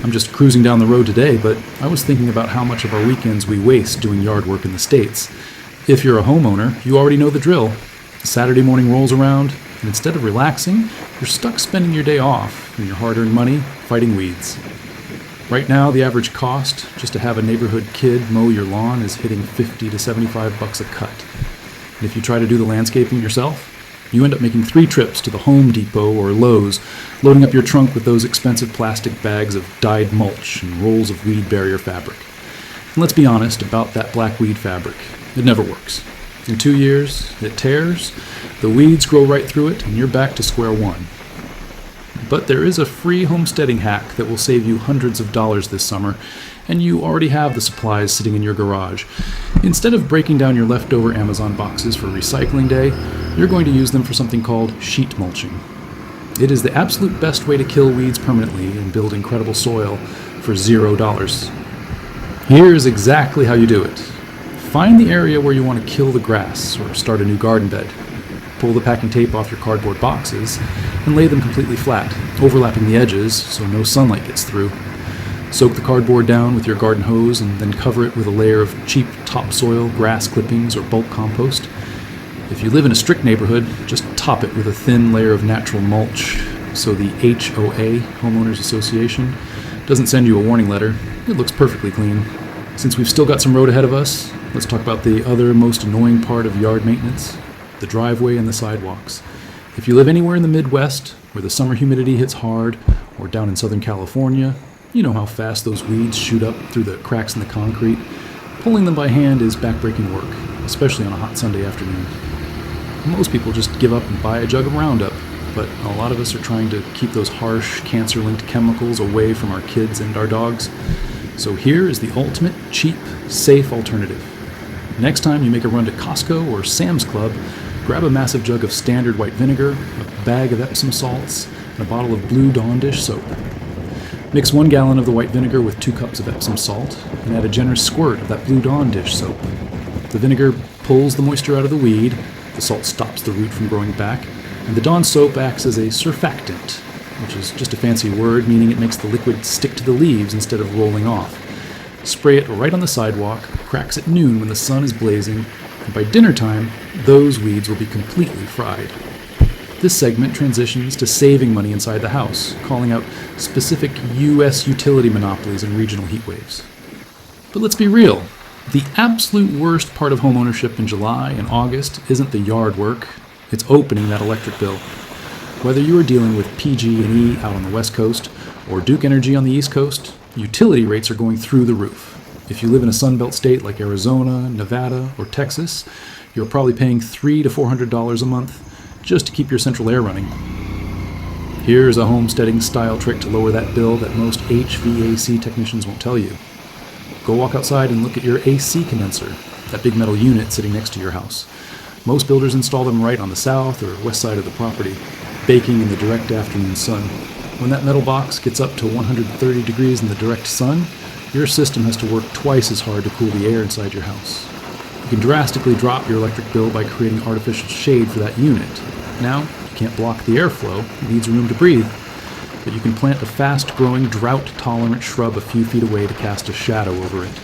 I'm just cruising down the road today, but I was thinking about how much of our weekends we waste doing yard work in the States. If you're a homeowner, you already know the drill. Saturday morning rolls around, and instead of relaxing, you're stuck spending your day off and your hard-earned money fighting weeds. Right now, the average cost just to have a neighborhood kid mow your lawn is hitting $50 to $75 a cut. And if you try to do the landscaping yourself, you end up making 3 trips to the Home Depot or Lowe's, loading up your trunk with those expensive plastic bags of dyed mulch and rolls of weed barrier fabric. And let's be honest about that black weed fabric. It never works. In 2 years, it tears, the weeds grow right through it, and you're back to square one. But there is a free homesteading hack that will save you hundreds of dollars this summer, and you already have the supplies sitting in your garage. Instead of breaking down your leftover Amazon boxes for recycling day, you're going to use them for something called sheet mulching. It is the absolute best way to kill weeds permanently and build incredible soil for $0. Here's exactly how you do it. Find the area where you want to kill the grass or start a new garden bed. Pull the packing tape off your cardboard boxes and lay them completely flat, overlapping the edges so no sunlight gets through. Soak the cardboard down with your garden hose and then cover it with a layer of cheap topsoil, grass clippings, or bulk compost. If you live in a strict neighborhood, just top it with a thin layer of natural mulch so the HOA, Homeowners Association, doesn't send you a warning letter. It looks perfectly clean. Since we've still got some road ahead of us, let's talk about the other most annoying part of yard maintenance, the driveway and the sidewalks. If you live anywhere in the Midwest where the summer humidity hits hard, or down in Southern California, you know how fast those weeds shoot up through the cracks in the concrete. Pulling them by hand is backbreaking work, especially on a hot Sunday afternoon. Most people just give up and buy a jug of Roundup, but a lot of us are trying to keep those harsh, cancer-linked chemicals away from our kids and our dogs. So here is the ultimate, cheap, safe alternative. Next time you make a run to Costco or Sam's Club, grab a massive jug of standard white vinegar, a bag of Epsom salts, and a bottle of Blue Dawn dish soap. Mix 1 gallon of the white vinegar with 2 cups of Epsom salt, and add a generous squirt of that Blue Dawn dish soap. The vinegar pulls the moisture out of the weed, the salt stops the root from growing back, and the Dawn soap acts as a surfactant, which is just a fancy word meaning it makes the liquid stick to the leaves instead of rolling off. Spray it right on the sidewalk, cracks at noon when the sun is blazing, and by dinner time, those weeds will be completely fried. This segment transitions to saving money inside the house, calling out specific U.S. utility monopolies and regional heat waves. But let's be real. The absolute worst part of homeownership in July and August isn't the yard work, it's opening that electric bill. Whether you are dealing with PG&E out on the West Coast or Duke Energy on the East Coast, utility rates are going through the roof. If you live in a Sunbelt state like Arizona, Nevada, or Texas, you're probably paying $300 to $400 a month just to keep your central air running. Here's a homesteading style trick to lower that bill that most HVAC technicians won't tell you. Go walk outside and look at your AC condenser, that big metal unit sitting next to your house. Most builders install them right on the south or west side of the property, baking in the direct afternoon sun. When that metal box gets up to 130 degrees in the direct sun, your system has to work twice as hard to cool the air inside your house. You can drastically drop your electric bill by creating artificial shade for that unit. Now, you can't block the airflow, it needs room to breathe, but you can plant a fast-growing, drought-tolerant shrub a few feet away to cast a shadow over it.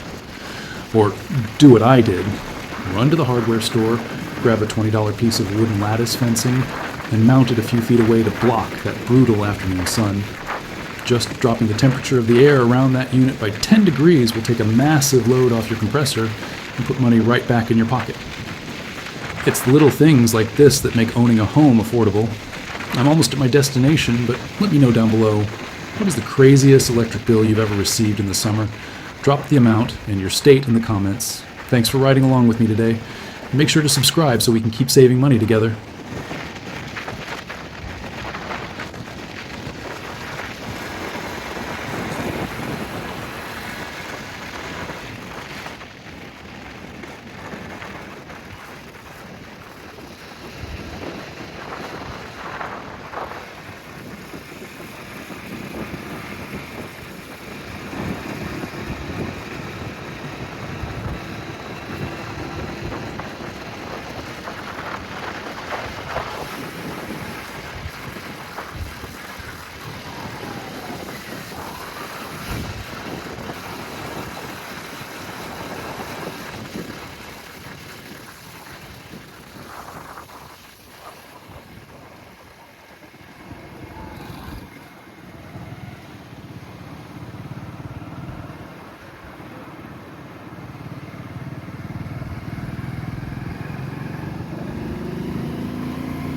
Or do what I did. Run to the hardware store, grab a $20 piece of wooden lattice fencing, and mount it a few feet away to block that brutal afternoon sun. Just dropping the temperature of the air around that unit by 10 degrees will take a massive load off your compressor and put money right back in your pocket. It's the little things like this that make owning a home affordable. I'm almost at my destination, but let me know down below, what is the craziest electric bill you've ever received in the summer? Drop the amount and your state in the comments. Thanks for riding along with me today. And make sure to subscribe so we can keep saving money together.